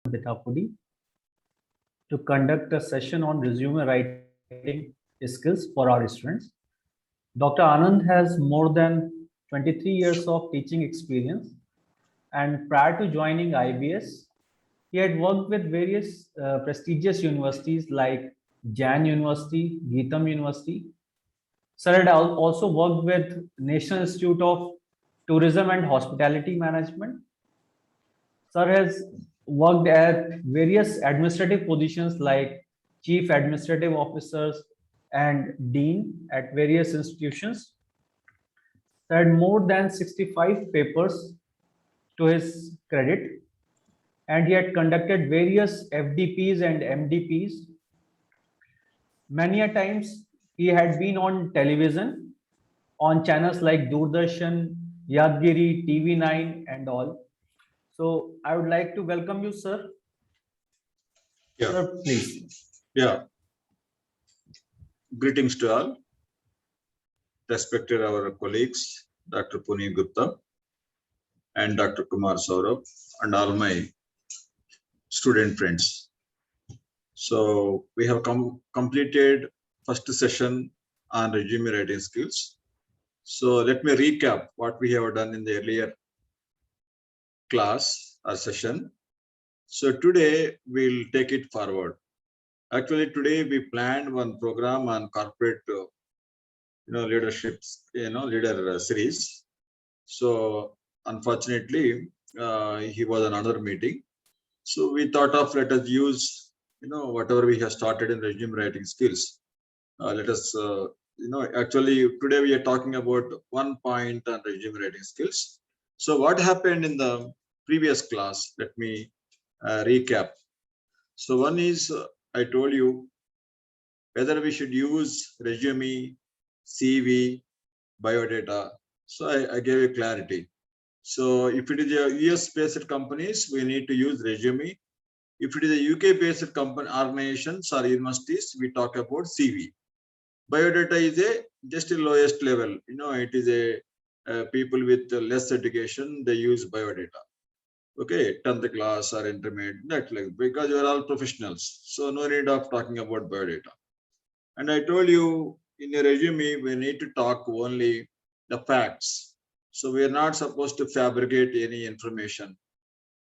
Ditapudi to conduct a session on resume writing skills for our students. Dr. Anand has more than 23 years of teaching experience, and prior to joining IBS, he had worked with various prestigious universities like Jain University, Geetam University. Sir had also worked with National Institute of Tourism and Hospitality Management. Sir has worked at various administrative positions like chief administrative officers and dean at various institutions. Sir had more than 65 papers to his credit, and he had conducted various FDPs and MDPs. Many a times he had been on television on channels like Doordarshan, Yadgiri, TV9, and all. So I would like to welcome you, sir. Yeah. Sir, please. Yeah. Greetings to all. Respected our colleagues, Dr. Puneet Gupta and Dr. Kumar Saurabh, and all my student friends. So we have completed first session on resume writing skills. So let me recap what we have done in the earlier class or session. So today we'll take it forward. Actually, today we planned one program on corporate leadership, leader series. So unfortunately, he was on another meeting. So we thought of let us use, whatever we have started in resume writing skills. Let us, actually today we are talking about 1 point on resume writing skills. So what happened in the previous class? Let me recap. So one is, I told you whether we should use resume, CV, biodata. So I gave you clarity. So if it is a US-based companies, we need to use resume. If it is a UK-based company, organizations or universities, we talk about CV. Biodata is just a lowest level. It is a people with less education, they use biodata. Okay, 10th class or intermediate, that like, because you are all professionals. So no need of talking about biodata. And I told you in a resume, we need to talk only the facts. So we are not supposed to fabricate any information,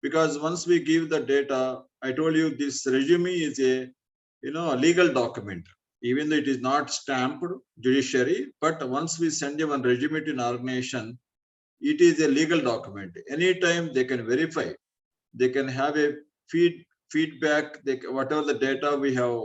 because once we give the data, I told you this resume is a legal document, even though it is not stamped judiciary. But once we send one resume to an organization, it is a legal document. Anytime they can verify, they can have a feedback. Whatever the data we have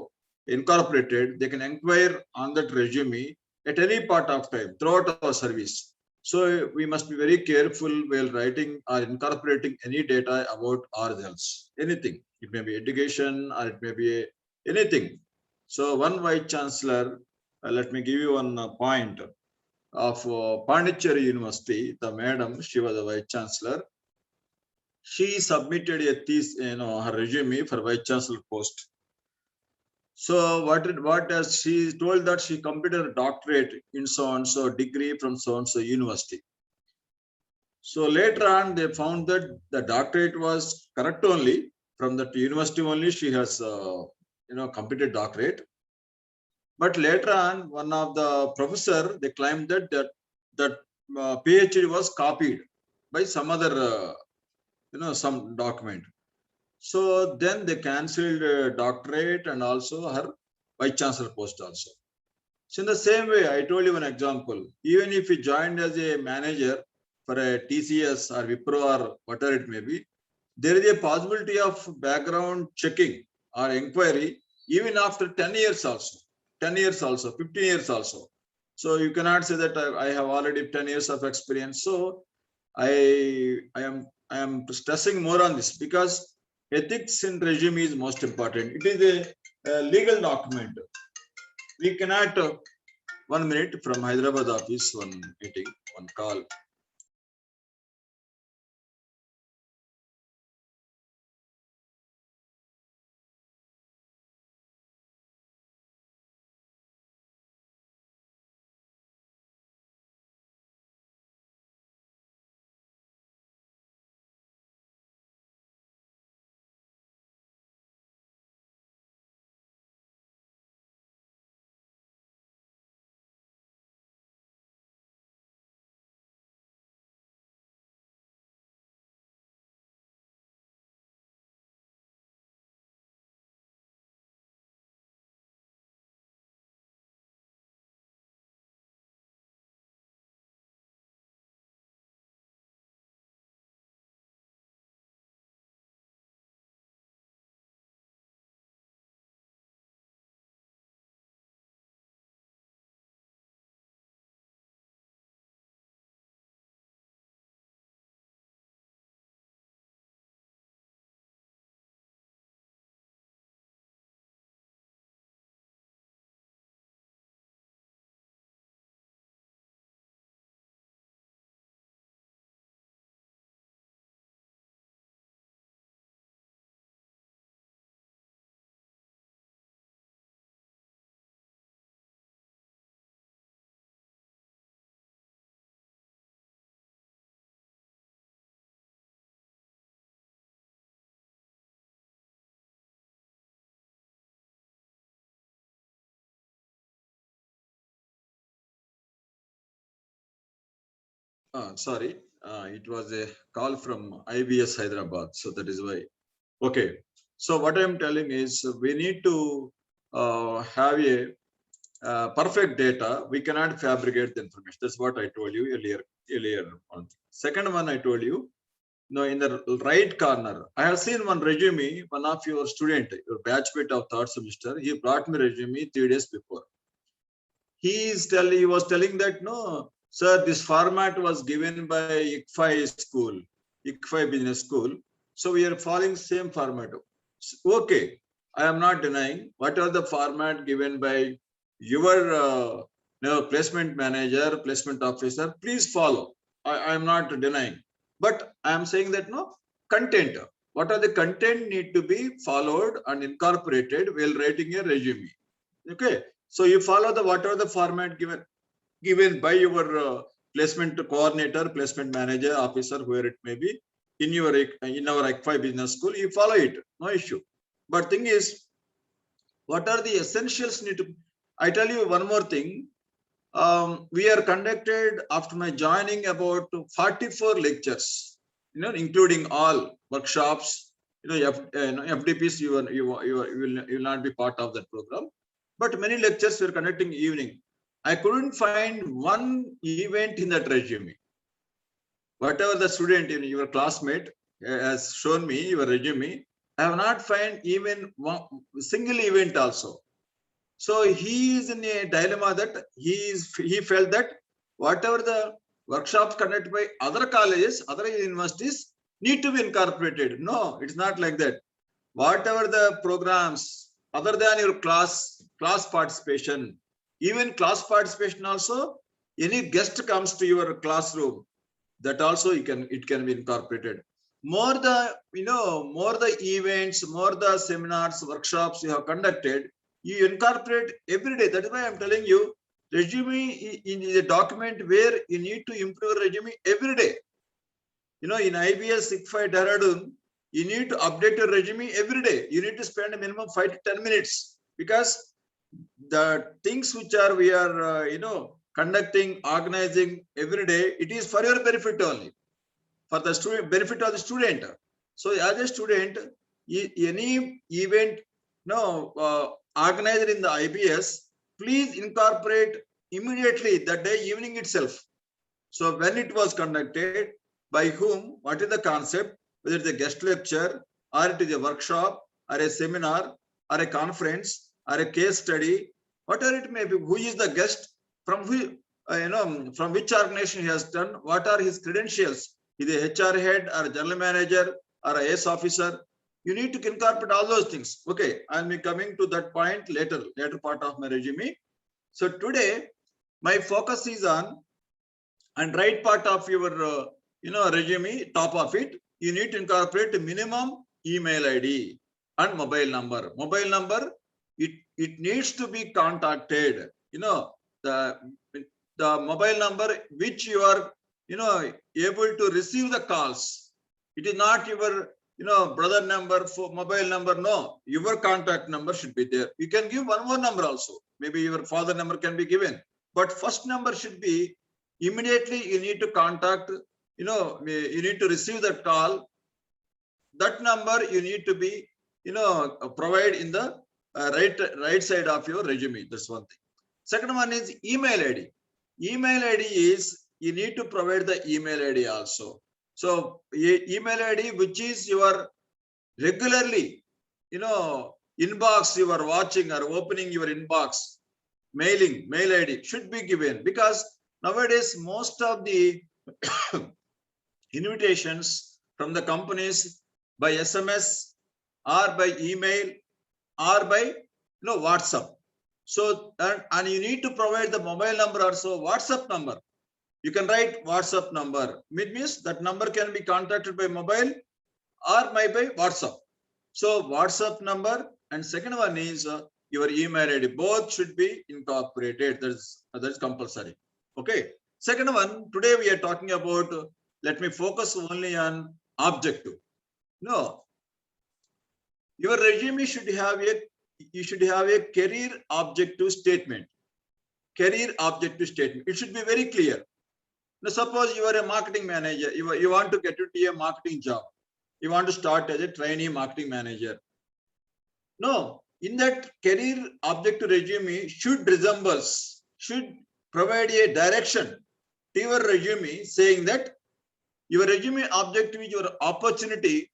incorporated, they can inquire on that resume at any part of time throughout our service. So we must be very careful while writing or incorporating any data about ourselves. Anything, it may be education or it may be anything. So one vice chancellor, let me give you one point of Pondicherry University. The madam, she was a vice chancellor. She submitted a thesis, her resume for vice chancellor post. So what has she told that she completed a doctorate in so and so degree from so and so university. So later on, they found that the doctorate was correct only from that university only. She has completed doctorate. But later on, one of the professor, they claimed that PhD was copied by some other some document. So then they cancelled doctorate and also her vice chancellor post also. So in the same way, I told you an example. Even if you joined as a manager for a TCS or Wipro or whatever it may be, there is a possibility of background checking or inquiry even after 10 years also, 10 years also, 15 years also. So you cannot say that I have already 10 years of experience. So I am stressing more on this because ethics in resume is most important. It is a legal document. We cannot 1 minute from Hyderabad office, one meeting, one call. Sorry, it was a call from IBS Hyderabad, so that is why. Okay, so what I am telling is we need to have a perfect data. We cannot fabricate the information. That's what I told you earlier on. Second one I told you. No, in the right corner, I have seen one resume. One of your student, your batchmate of third semester, he brought me resume 3 days before. He was telling that no, sir, this format was given by ICFI school, ICFI business school. So we are following same format. Okay, I am not denying whatever the format given by your placement manager, placement officer, please follow. I am not denying, but I am saying that no content. What are the content need to be followed and incorporated while writing a resume? Okay, so you follow the whatever the format given by your placement coordinator, placement manager, officer, whoever it may be, in our ICFI business school, you follow it, no issue. But thing is, what are the essentials need to? I tell you one more thing. We are conducted after my joining about 44 lectures, including all workshops. FDPs, you will not be part of that program. But many lectures we are conducting evening. I couldn't find one event in that resume. Whatever the student in your classmate has shown me, your resume, I have not found even one single event also. So he is in a dilemma that he felt that whatever the workshops conducted by other colleges, other universities need to be incorporated. No, it's not like that. Whatever the programs other than your class participation, even class participation also, any guest comes to your classroom, that also it can be incorporated. More the events, more the seminars, workshops you have conducted, you incorporate every day. That is why I'm telling you, resume in a document where you need to improve resume every day. In IBS ICFI Dehradun, you need to update your resume every day. You need to spend a minimum 5 to 10 minutes, because the things which we are conducting, organizing every day, it is for your benefit only, for the student, benefit of the student. So as a student, any event organized in the IBS, please incorporate immediately that day evening itself. So when it was conducted, by whom, what is the concept, whether it's a guest lecture or it is a workshop or a seminar or a conference or a case study, whatever it may be, who is the guest, from who, from which organization he has done, what are his credentials, is a HR head or a general manager or a AS officer. You need to incorporate all those things. Okay, I'll be coming to that point later part of my resume. So today, my focus is on, and right part of your resume, top of it, you need to incorporate minimum email ID and mobile number. Mobile number, it needs to be contacted. The mobile number which you are able to receive the calls. It is not your brother number, for mobile number. No, your contact number should be there. You can give one more number also. Maybe your father number can be given, but first number should be immediately. You need to contact. You need to receive that call. That number you need to be provide in the right side of your resume. That's one thing. Second one is email ID. Email ID is, you need to provide the email ID also. So email ID, which is your regularly, inbox you are watching or opening your inbox, mail ID should be given, because nowadays most of the invitations from the companies by SMS or by email or by WhatsApp. So and you need to provide the mobile number also, WhatsApp number. You can write WhatsApp number. It means that number can be contacted by mobile or by WhatsApp. So WhatsApp number, and second one is your email ID. Both should be incorporated. That's compulsory. Okay. Second one, today we are talking about, let me focus only on objective. No. Your resume should have a career objective statement. Career objective statement. It should be very clear. Now, suppose you are a marketing manager, you want to get into a marketing job. You want to start as a trainee marketing manager. No, in that career objective resume should provide a direction to your resume, saying that your resume objective is your opportunity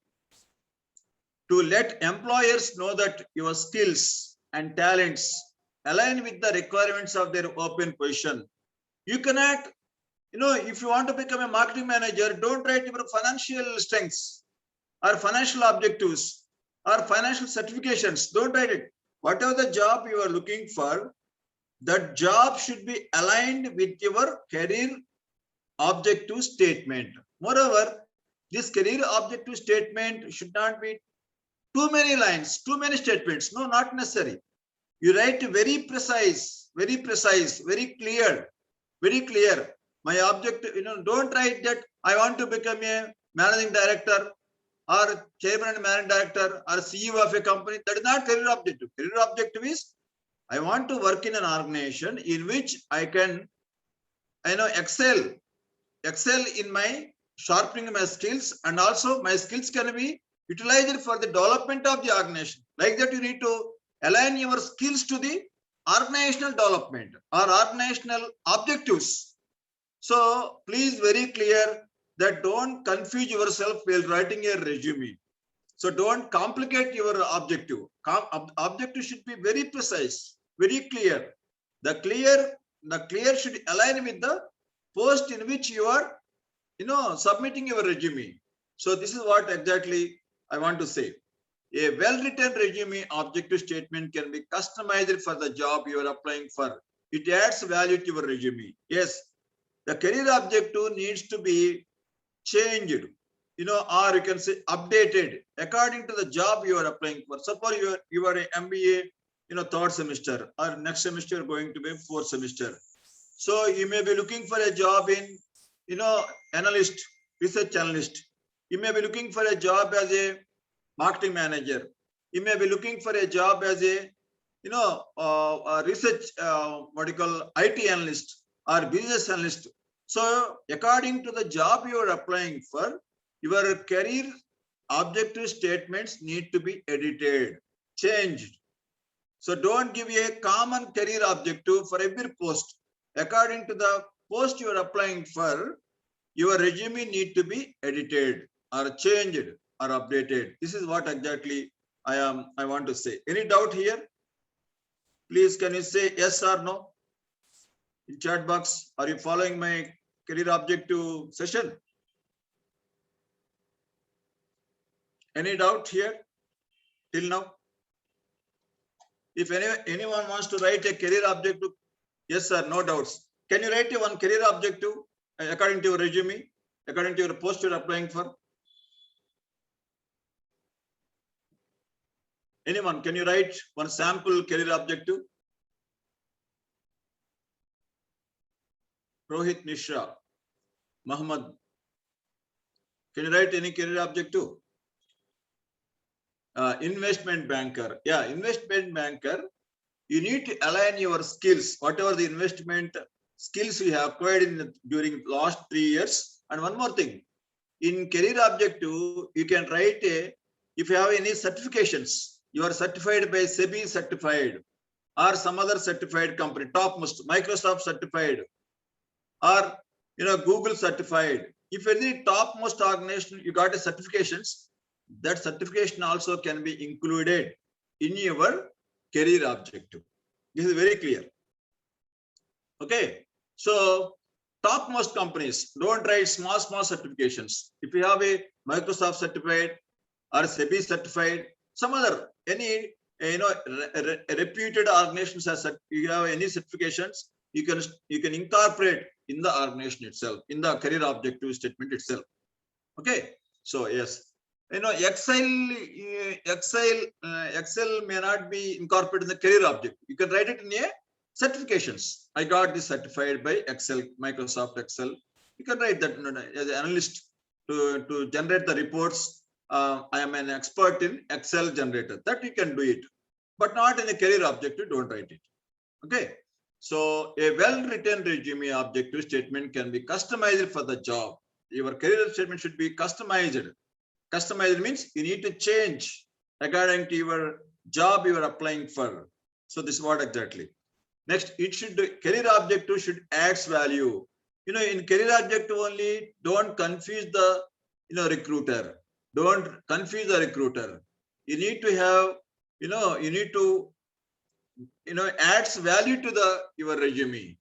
to let employers know that your skills and talents align with the requirements of their open position. You cannot, if you want to become a marketing manager, don't write your financial strengths or financial objectives or financial certifications. Don't write it. Whatever the job you are looking for, that job should be aligned with your career objective statement. Moreover, this career objective statement should not be too many lines, too many statements. No, not necessary. You write very precise, very clear, very clear. My objective, don't write that I want to become a managing director or chairman and managing director or CEO of a company. That is not career objective. Career objective is I want to work in an organization in which I can, excel in my sharpening my skills, and also my skills can be utilized for the development of the organization. Like that, you need to align your skills to the organizational development or organizational objectives. So please very clear that don't confuse yourself while writing a resume. So don't complicate your objective. Objective should be very precise, very clear. The clear should align with the post in which you are, submitting your resume. So this is what exactly I want to say. A well-written resume objective statement can be customized for the job you are applying for. It adds value to your resume. Yes, the career objective needs to be changed, or you can say updated according to the job you are applying for. Suppose you are an MBA, third semester, or next semester going to be fourth semester. So you may be looking for a job in, analyst, research analyst. You may be looking for a job as a marketing manager. You may be looking for a job as a, a research, IT analyst or business analyst. So according to the job you are applying for, your career objective statements need to be edited, changed. So don't give a common career objective for every post. According to the post you are applying for, your resume need to be edited or changed or updated. This is what exactly I want to say. Any doubt here? Please, can you say yes or no in chat box? Are you following my career objective session? Any doubt here till now? If anyone wants to write a career objective, yes sir, no doubts. Can you write one career objective according to your resume, according to your post you're applying for? Anyone, can you write one sample career objective? Rohit Mishra, Muhammad, can you write any career objective? Investment banker. Yeah, investment banker. You need to align your skills, whatever the investment skills you have acquired during last 3 years. And one more thing, in career objective, you can write if you have any certifications, you are certified by SEBI certified or some other certified company, topmost, Microsoft certified or Google certified. If any topmost organization you got a certifications, that certification also can be included in your career objective. This is very clear. Okay, so topmost companies, don't write small certifications. If you have a Microsoft certified or SEBI certified, some other any reputed organizations as you have any certifications, you can incorporate in the organization itself, in the career objective statement itself. Okay, so yes. Excel may not be incorporated in the career object. You can write it in a certifications. I got this certified by Excel, Microsoft Excel. You can write that as an analyst to generate the reports. I am an expert in Excel generator. That you can do it, but not in a career objective. Don't write it. Okay. So a well-written resume objective statement can be customized for the job. Your career statement should be customized. Customized means you need to change according to your job you are applying for. So this is what exactly. Next, it should career objective should adds value. In career objective only, don't confuse the recruiter. Don't confuse the recruiter. You need to have, you need to adds value to your resume.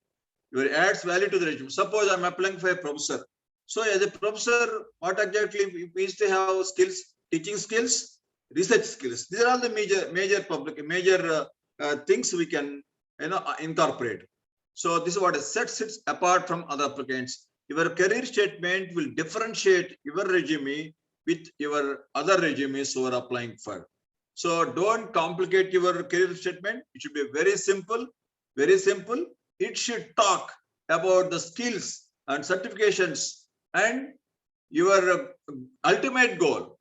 Your adds value to the resume. Suppose I'm applying for a professor. So as a professor, what exactly we need to have skills? Teaching skills, research skills. These are all the major things we can incorporate. So this is what sets it apart from other applicants. Your career statement will differentiate your resume with your other resumes who are applying for. So don't complicate your career statement. It should be very simple, very simple. It should talk about the skills and certifications and your ultimate goal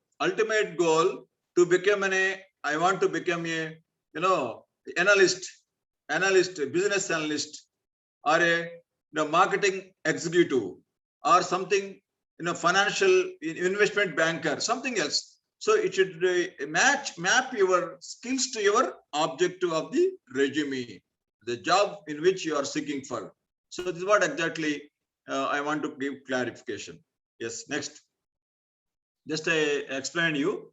to become I want to become a analyst, business analyst, or a marketing executive, or something financial investment banker, something else. So it should map your skills to your objective of the resume, the job in which you are seeking for. So this is what exactly I want to give clarification. Yes, next. Just I explain you.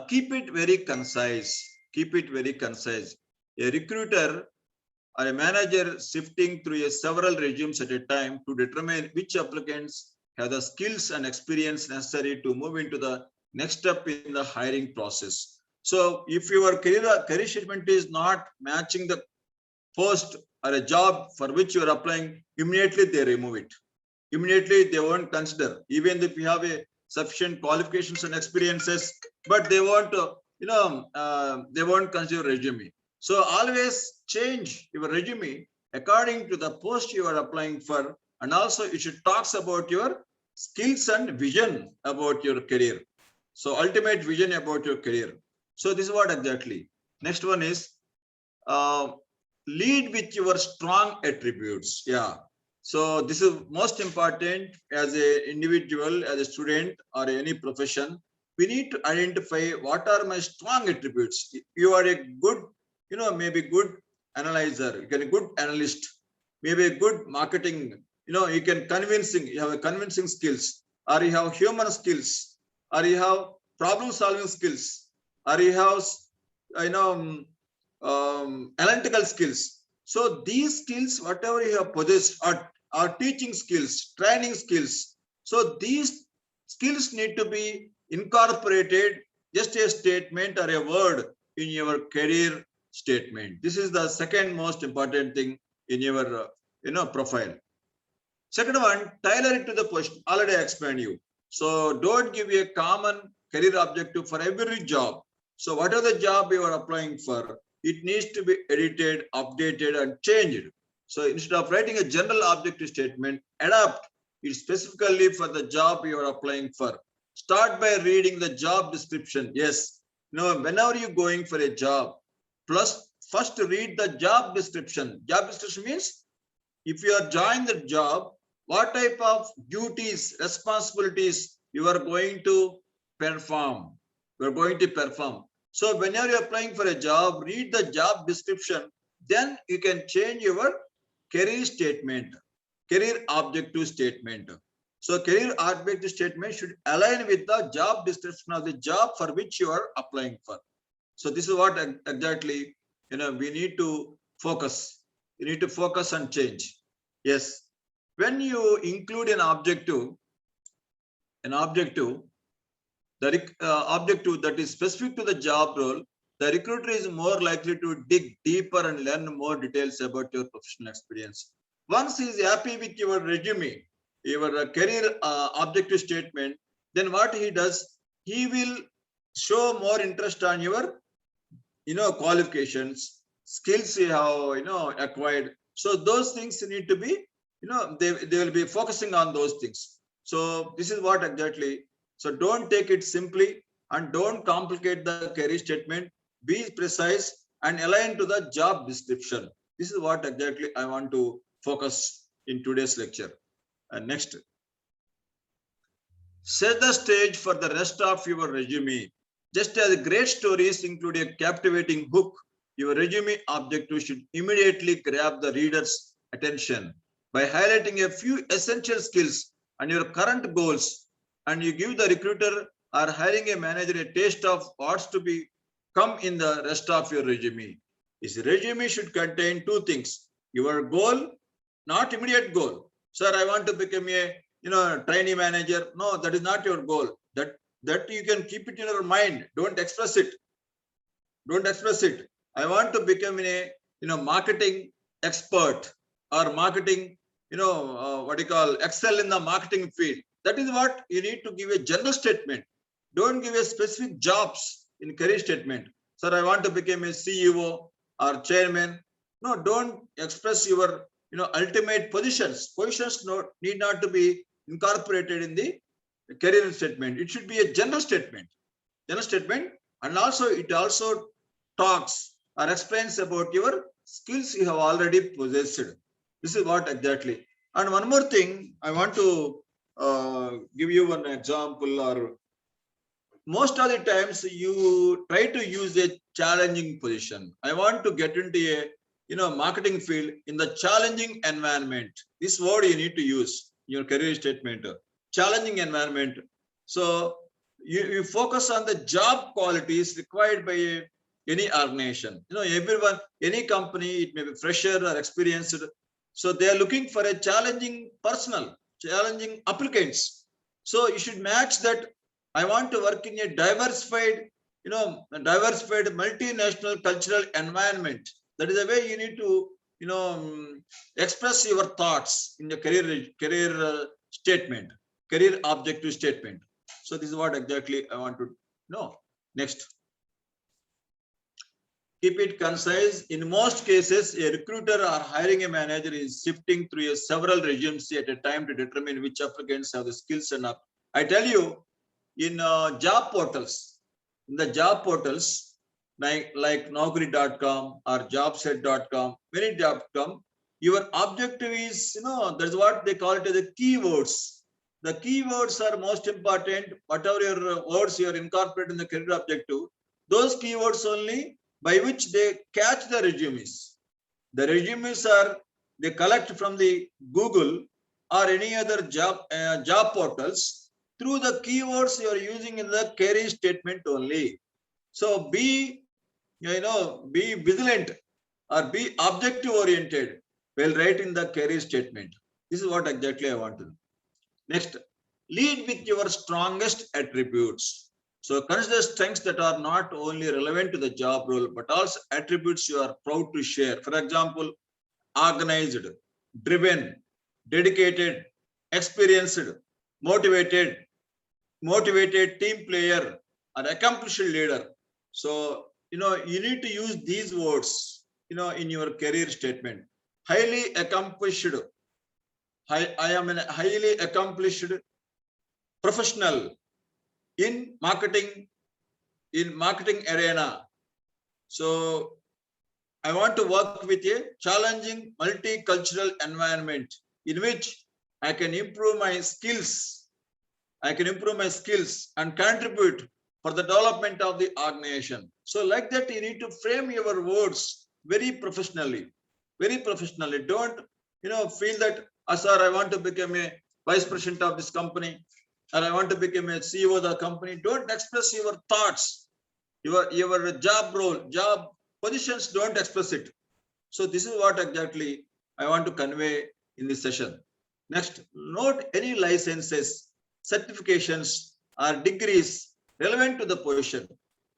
Keep it very concise. Keep it very concise. A recruiter or a manager sifting through several resumes at a time to determine which applicants have the skills and experience necessary to move into the next step in the hiring process. So if your career statement is not matching the post or a job for which you are applying, immediately they remove it. Immediately they won't consider, even if you have a sufficient qualifications and experiences, but they won't, they won't consider resume. So always change your resume according to the post you are applying for, and also it should talks about your skills and vision about your career. So ultimate vision about your career. So this is what exactly. Next one is lead with your strong attributes. Yeah. So this is most important as an individual, as a student, or any profession. We need to identify what are my strong attributes. You are a good, maybe good analyzer, you can a good analyst, maybe a good marketing, you can convincing, you have a convincing skills, or you have human skills, or you have problem solving skills, or you have, analytical skills. So these skills, whatever you have possessed, are teaching skills, training skills. So these skills need to be incorporated, just a statement or a word in your career statement. This is the second most important thing in your profile. Second one, tailor it to the question. Already I explained you. So don't give a common career objective for every job. So whatever the job you are applying for, it needs to be edited, updated, and changed. So instead of writing a general objective statement, adapt it specifically for the job you are applying for. Start by reading the job description. Yes, whenever you're going for a job, plus first read the job description. Job description means if you are joining the job, what type of duties, responsibilities you are going to perform. You are going to perform. So whenever you're applying for a job, read the job description. Then you can change your career statement, career objective statement. So career objective statement should align with the job description of the job for which you are applying for. So this is what exactly we need to focus. You need to focus and change. Yes. When you include an objective, the objective that is specific to the job role, the recruiter is more likely to dig deeper and learn more details about your professional experience. Once he is happy with your resume, your career objective statement, then what he does, he will show more interest on your qualifications, skills you have acquired. So those things need to be, they will be focusing on those things. So this is what exactly. So don't take it simply and don't complicate the career statement. Be precise and align to the job description. This is what exactly I want to focus in today's lecture. And next, set the stage for the rest of your resume. Just as great stories include a captivating hook, your resume objective should immediately grab the reader's attention by highlighting a few essential skills and your current goals, and you give the recruiter or hiring a manager a taste of what's to be come in the rest of your resume. This resume should contain two things: your goal, not immediate goal. Sir, I want to become a trainee manager. No, that is not your goal. That you can keep it in your mind. Don't express it. Don't express it. I want to become a marketing expert or marketing, what you call excel in the marketing field. That is what you need to give a general statement. Don't give a specific jobs in career statement. Sir, I want to become a CEO or chairman. No, don't express your ultimate positions. Positions need not to be incorporated in the career statement. It should be a general statement. General statement, and also it also talks or explains about your skills you have already possessed. This is what exactly. And one more thing, I want to give you one example. Or most of the times you try to use a challenging position. I want to get into a marketing field in the challenging environment. This word you need to use in your career statement. Challenging environment. So you focus on the job qualities required by any organization. Everyone, any company, it may be fresher or experienced. So they are looking for a challenging personnel, challenging applicants. So you should match that. I want to work in a diversified multinational cultural environment. That is the way you need to, express your thoughts in your career statement, career objective statement. So this is what exactly I want to know. Next. Keep it concise. In most cases, a recruiter or hiring a manager is sifting through several resumes at a time to determine which applicants have the skills enough. I tell you, in job portals, like Naukri.com or Jobset.com, many .com, your objective is, that's what they call it as the keywords. The keywords are most important. Whatever your words you are incorporating in the career objective, those keywords only by which they catch the resumes. The resumes they collect from the Google or any other job portals through the keywords you are using in the career statement only. So be vigilant or be objective oriented while writing the career statement. This is what exactly I want to do. Next, lead with your strongest attributes. So consider strengths that are not only relevant to the job role, but also attributes you are proud to share. For example, organized, driven, dedicated, experienced, motivated, team player, an accomplished leader. So, you need to use these words, in your career statement. Highly accomplished. I am a highly accomplished professional in marketing arena. So I want to work with a challenging multicultural environment in which I can improve my skills. and contribute for the development of the organization. So like that, you need to frame your words very professionally. Don't, feel that, sir, I want to become a vice president of this company, or I want to become a CEO of the company. Don't express your thoughts, your job role, job positions, don't express it. So this is what exactly I want to convey in this session. Next, note any licenses, certifications, or degrees relevant to the position.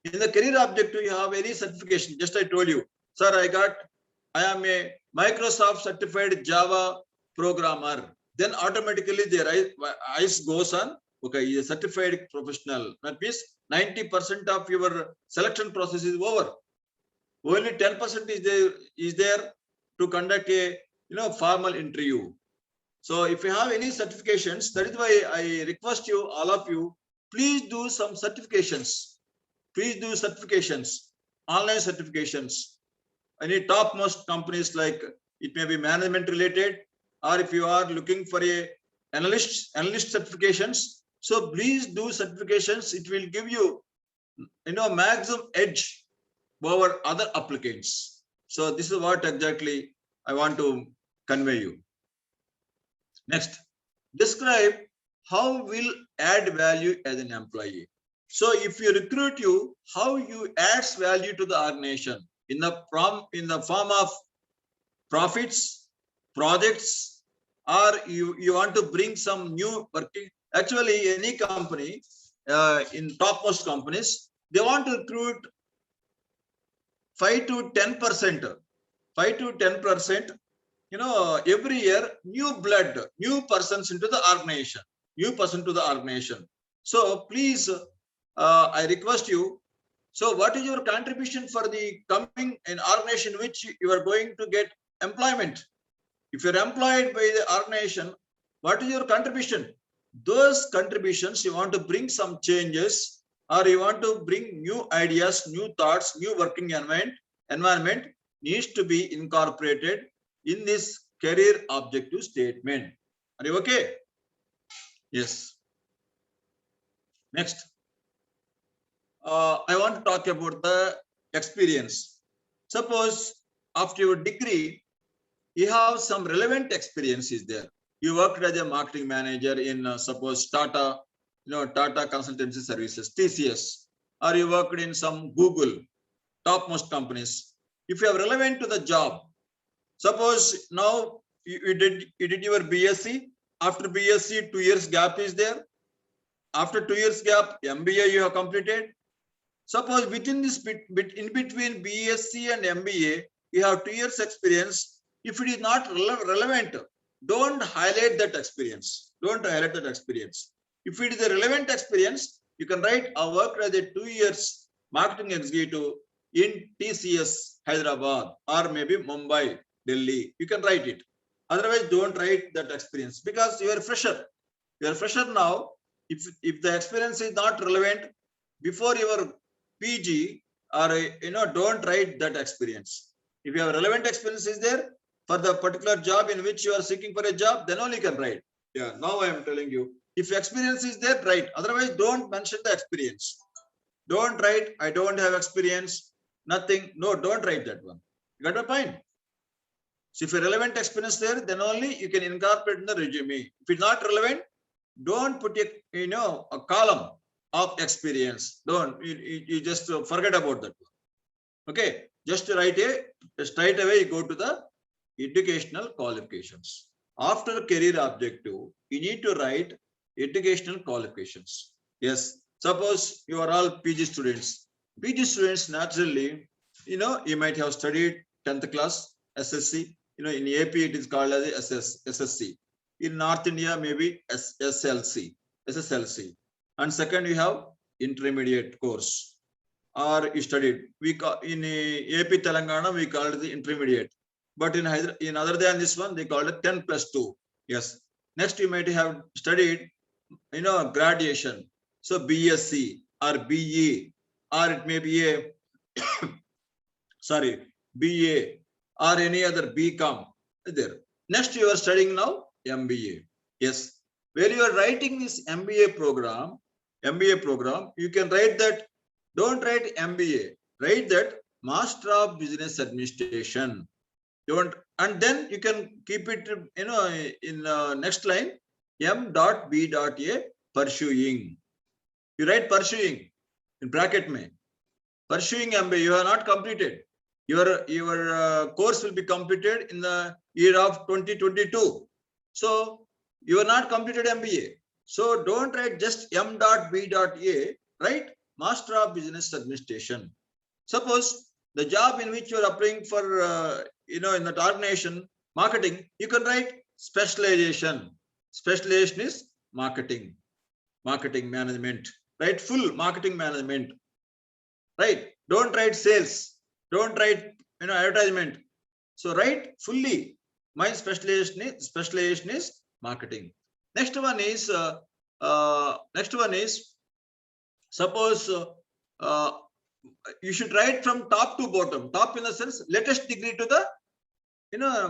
In the career objective, you have any certification. Just I told you, sir, I am a Microsoft certified Java programmer. Then automatically their eyes goes on, okay, he is a certified professional. That means 90% of your selection process is over. Only 10% is there to conduct a formal interview. So if you have any certifications, that is why I request you, all of you, please do some certifications. Please do certifications, online certifications. any topmost companies, like it may be management related, or if you are looking for a analyst certifications, so please do certifications. It will give you, maximum edge over other applicants. So this is what exactly I want to convey you. Next, describe how will add value as an employee. So if you recruit you, how you adds value to the organization in the form of profits, projects, or you want to bring some new working. Actually, any company, in topmost companies, they want to recruit 5 to 10%, 5 to 10%, every year, new blood, new persons into the organization, new person to the organization. So please, I request you. So what is your contribution for the coming in organization which you are going to get employment? If you're employed by the organization, what is your contribution? Those contributions, you want to bring some changes, or you want to bring new ideas, new thoughts, new working environment needs to be incorporated in this career objective statement. Are you okay? Yes. Next, I want to talk about the experience. Suppose after your degree, you have some relevant experiences there. You worked as a marketing manager in suppose Tata, Tata Consultancy Services, TCS, or you worked in some Google, topmost companies. If you are relevant to the job, suppose now you did your BSc. After BSc, 2 years gap is there. After 2 years gap, MBA you have completed. Suppose within this in between BSc and MBA, you have 2 years experience. If it is not relevant, don't highlight that experience. Don't highlight that experience. If it is a relevant experience, you can write, I worked as a 2 years marketing executive in TCS Hyderabad, or maybe Mumbai, Delhi. You can write it. Otherwise, don't write that experience, because you are fresher. You are fresher now. If the experience is not relevant before your PG, or don't write that experience. If you have relevant experience is there for the particular job in which you are seeking for a job, then only you can write. Yeah, now I am telling you, if experience is there, write. Otherwise, don't mention the experience. Don't write, I don't have experience, nothing. No, don't write that one. You got a point? So if a relevant experience there, then only you can incorporate in the resume. If it's not relevant, don't put a column of experience. Don't, you just forget about that one. Okay, just write straight away you go to the educational qualifications. After career objective, you need to write educational qualifications. Yes, suppose you are all PG students. PG students, naturally, you might have studied 10th class, SSC. In AP it is called as SSC. In North India, maybe SSLC. And second, you have intermediate course, or you studied. We call in AP Telangana, we call it the intermediate. But in other than this one, they call it 10+2. Yes. Next, you might have studied, graduation. So BSc or BE, or it may be a BA, or any other BCom there. Next, you are studying now MBA. Yes. Where you are writing this MBA program, you can write that. Don't write MBA. Write that Master of Business Administration. Don't, and then you can keep it, in next line, M.B.A pursuing. You write pursuing in bracket mein. Pursuing MBA, you have not completed. Your course will be completed in the year of 2022. So you are not completed MBA. So don't write just M.B.A. Write Master of Business Administration. Suppose the job in which you are applying for, in that organization, marketing, you can write specialization. Specialization is marketing management. Write full marketing management. Right? Don't write sales. Don't write advertisement. So write fully. My specialization is marketing. Next one is suppose you should write from top to bottom. Top in the sense latest degree to the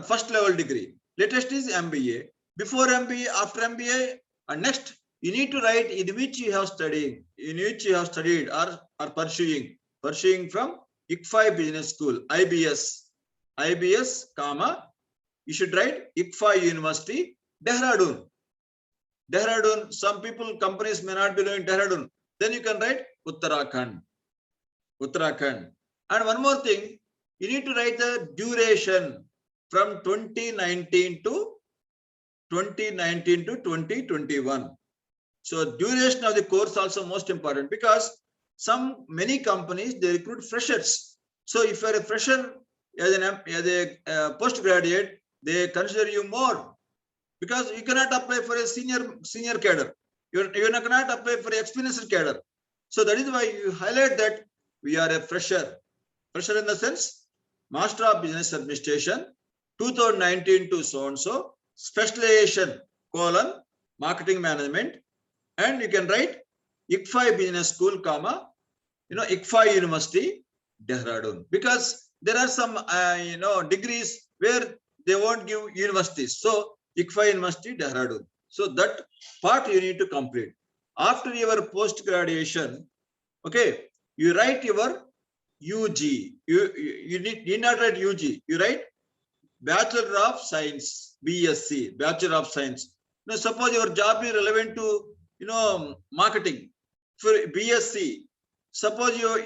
first level degree. Latest is MBA. Before MBA, after MBA, and next you need to write in which you have studied, or pursuing from ICFI Business School, IBS, comma. You should write ICFI University, Dehradun. Some people, companies may not be knowing Dehradun. Then you can write Uttarakhand. And one more thing, you need to write the duration from 2019 to 2021. So duration of the course also most important, because many companies, they recruit freshers. So if you are a fresher as a postgraduate, they consider you more, because you cannot apply for a senior cadre. You cannot apply for experienced cadre. So that is why you highlight that we are a fresher. Fresher in the sense, Master of Business Administration, 2019 to so-and-so, specialization, marketing management, and you can write ICFI Business School, comma, ICFI University, Dehradun. Because there are some, degrees where they won't give universities. So ICFI University, Dehradun. So that part you need to complete. After your post-graduation, okay, you write your UG. You need not write UG. You write Bachelor of Science, BSc, Bachelor of Science. Now, suppose your job is relevant to, marketing. For BSc, suppose you,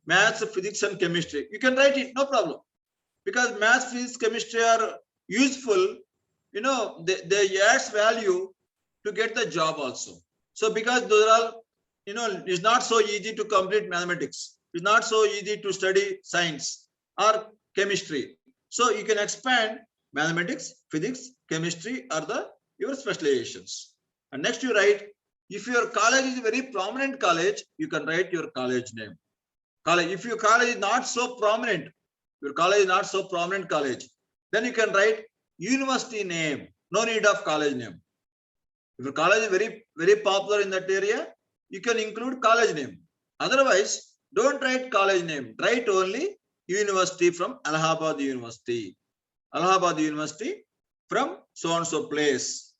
maths, physics, and chemistry. You can write it, no problem. Because maths, physics, chemistry are useful, they adds value to get the job also. So because those are all, it's not so easy to complete mathematics. It's not so easy to study science or chemistry. So you can expand mathematics, physics, chemistry are your specializations. And next you write, if your college is a very prominent college, you can write your college name. If your college is not so prominent, college, then you can write university name. No need of college name. If your college is very, very popular in that area, you can include college name. Otherwise, don't write college name. Write only university from Allahabad University. Allahabad University from so-and-so place.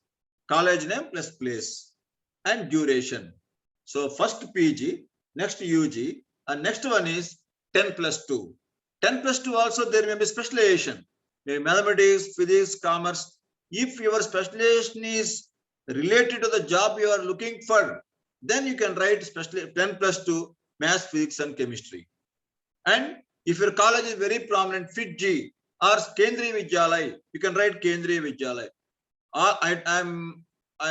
College name plus place. And duration. So first PG, next UG, and next one is 10+2. 10+2 also there may be specialization. Mathematics, physics, commerce. If your specialization is related to the job you are looking for, then you can write 10+2 maths, physics, and chemistry. And if your college is very prominent, FITG or Kendriya Vidyalaya, you can write Kendriya Vidyalaya. I'm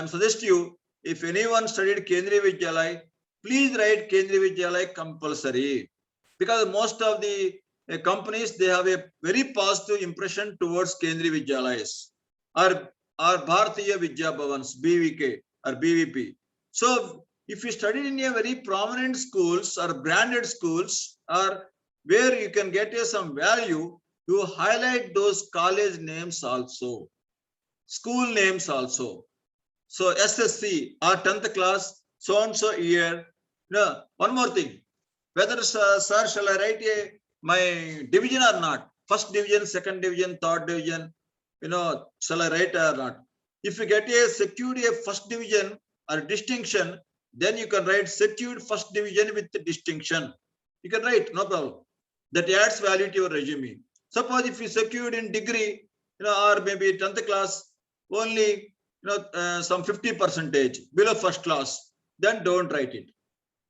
suggest you, if anyone studied Kendriya Vidyalaya, please write Kendriya Vidyalaya compulsory, because most of the companies, they have a very positive impression towards Kendriya Vidyalayas or Bharatiya Vidya Bhavans, BVK or BVP. So if you studied in a very prominent schools or branded schools, or where you can get some value, you highlight those college names also, school names also. So SSC or 10th class, so-and-so year. No, one more thing, whether, sir, shall I write my division or not? First division, second division, third division, shall I write or not? If you get secured a first division or distinction, then you can write secured first division with the distinction. You can write, no problem. That adds value to your resume. Suppose if you secured in degree, or maybe 10th class, only, some 50% below first class, then don't write it.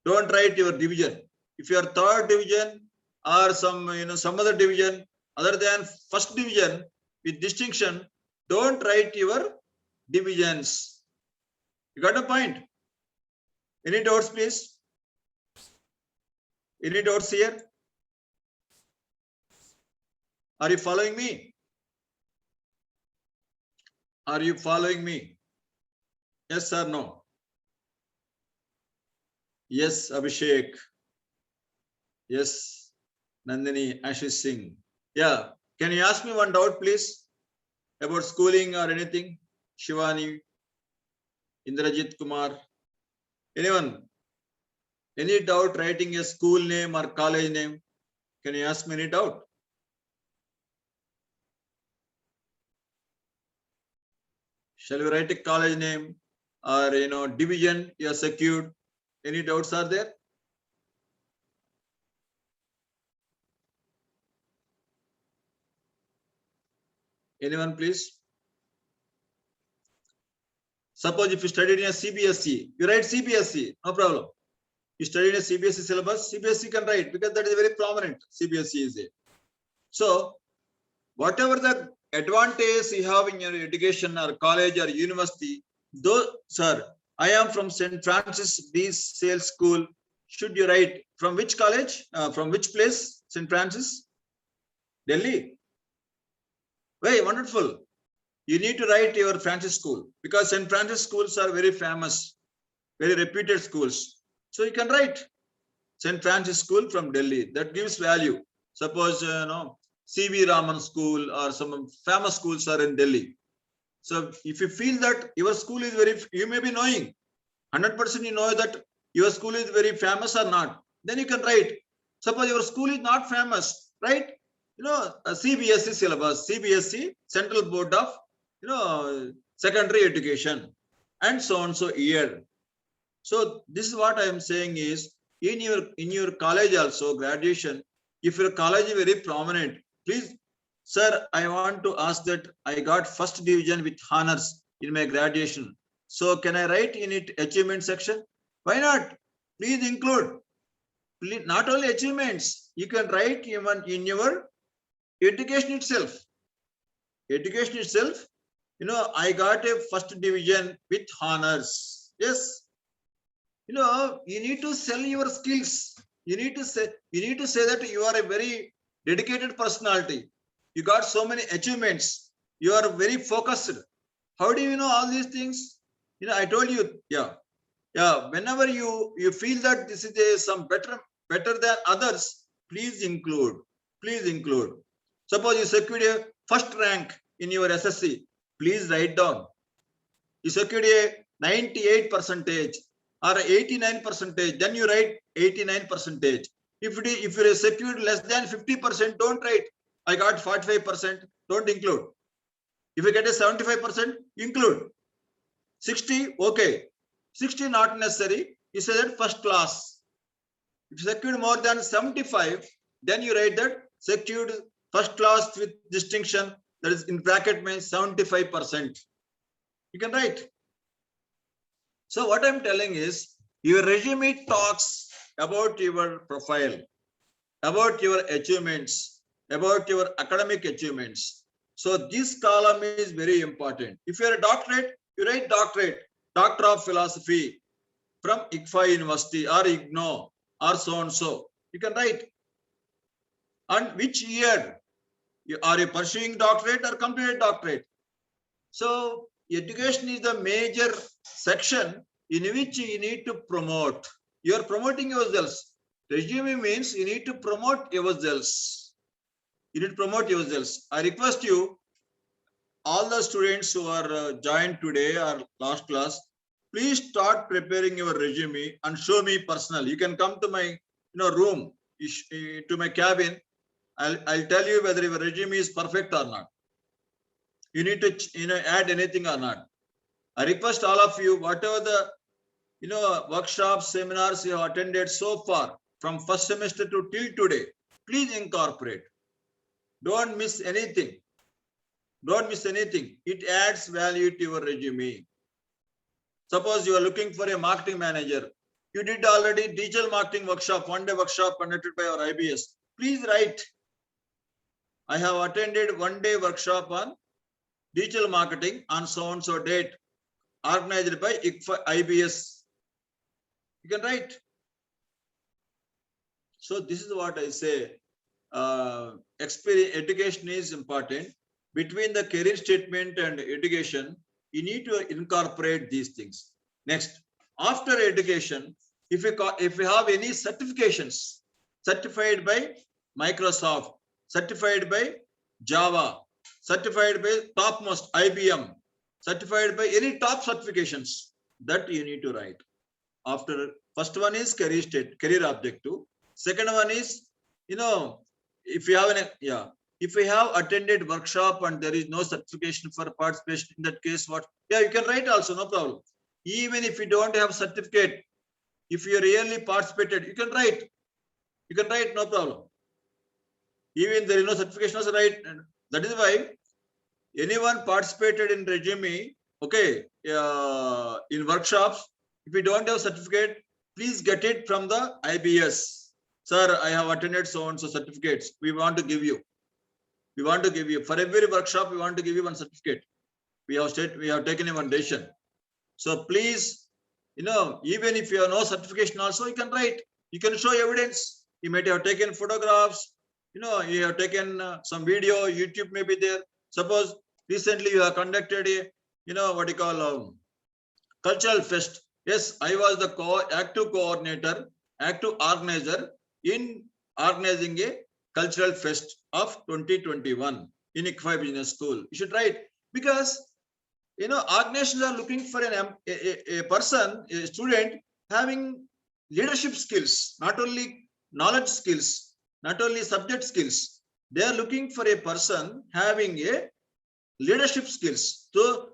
Don't write your division. If you are third division or some other division other than first division with distinction, don't write your divisions. You got a point? Any doubts, please? Any doubts here? Are you following me? Are you following me? Yes or no? Yes, Abhishek. Yes, Nandini, Ashish Singh. Yeah, can you ask me one doubt, please, about schooling or anything? Shivani, Indrajit Kumar, anyone? Any doubt writing a school name or college name? Can you ask me any doubt? Shall we write a college name or division you are secured? Any doubts are there? Anyone, please? Suppose if you studied in a CBSE, you write CBSE, no problem. You studied in a CBSE syllabus, CBSE can write because that is very prominent. CBSE is it. So, whatever the advantage you have in your education or college or university, though, sir, I am from St. Francis de Sales School. Should you write from which college? From which place? St. Francis? Delhi. Very wonderful. You need to write your Francis School because St. Francis schools are very famous, very reputed schools. So you can write St. Francis School from Delhi. That gives value. Suppose, C.V. Raman School or some famous schools are in Delhi. So if you feel that your school is very, you may be knowing, 100% you know that your school is very famous or not, then you can write. Suppose your school is not famous, right? A CBSE syllabus, CBSE, Central Board of, Secondary Education, and so on so year. So this is what I am saying is, in your college also, graduation, if your college is very prominent, please, sir, I want to ask that I got first division with honors in my graduation. So can I write in it achievement section? Why not? Please include. Please, not only achievements, you can write even in your education itself. Education itself, I got a first division with honors. Yes. You need to sell your skills. You need to say that you are a very dedicated personality. You got so many achievements. You are very focused. How do you know all these things? I told you, yeah. Whenever you feel that this is some better than others, please include. Please include. Suppose you secured a first rank in your SSC, please write down. You secured a 98% or 89%, then you write 89%. If you secured less than 50%, don't write I got 45%, don't include. If you get a 75%, include. 60, okay. 60 not necessary. You say that first class. If you secured more than 75, then you write that secured first class with distinction, that is in bracket means 75%. You can write. So what I'm telling is, your resume talks about your profile, about your achievements, about your academic achievements. So this column is very important. If you're a doctorate, you write doctorate, Doctor of Philosophy from ICFA University or IGNO or so and so. You can write. And which year? Are you pursuing doctorate or completed doctorate? So education is the major section in which you need to promote. You are promoting yourselves. Resume means you need to promote yourselves. You need to promote yourselves. I request you, all the students who are joined today or last class, please start preparing your resume and show me personally. You can come to my room, to my cabin. I'll tell you whether your resume is perfect or not. You need to add anything or not. I request all of you, whatever the workshops, seminars you have attended so far, from first semester to till today, please incorporate. Don't miss anything. Don't miss anything. It adds value to your resume. Suppose you are looking for a marketing manager. You did already digital marketing workshop, one-day workshop conducted by our IBS. Please write. I have attended one-day workshop on digital marketing on so-and-so date, organized by IBS. You can write. So this is what I say. Education is important. Between the career statement and education, you need to incorporate these things. Next, after education, if you have any certifications, certified by Microsoft, certified by Java, certified by topmost IBM, certified by any top certifications, that you need to write. after first one is career objective. Second one is, if you have if we have attended workshop and there is no certification for participation, in that case, what? Yeah, you can write also, no problem. Even if you don't have certificate, if you really participated, you can write. You can write, no problem. Even there is no certification, also write. That is why anyone participated in resume, okay, in workshops, if you don't have certificate, please get it from the IBS. Sir, I have attended so and so certificates. We want to give you. We want to give you for every workshop. We want to give you one certificate. We have taken one decision. So please, even if you have no certification, also you can write. You can show evidence. You might have taken photographs. You have taken some video. YouTube may be there. Suppose recently you have conducted a, what you call cultural fest. Yes, I was the active coordinator, active organizer in organizing a cultural fest of 2021 in ICFI Business School. You should write, because organizations are looking for a person, a student having leadership skills, not only knowledge skills, not only subject skills. They are looking for a person having a leadership skills. So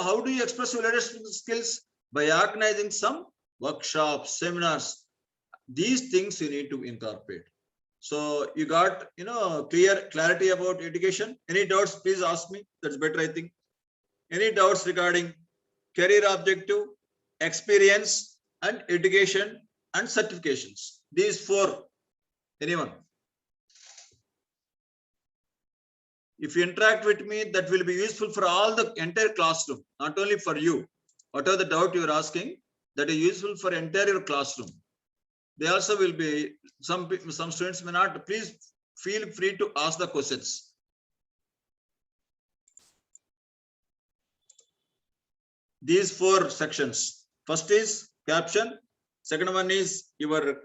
how do you express your leadership skills? By organizing some workshops, seminars. These things you need to incorporate. So you got, clarity about education. Any doubts, please ask me. That's better, I think. Any doubts regarding career objective, experience, and education and certifications? These four. Anyone? If you interact with me, that will be useful for all the entire classroom, not only for you. Whatever the doubt you are asking, that is useful for entire classroom. They also will be, some students may not. Please feel free to ask the questions. These four sections. First is caption. Second one is your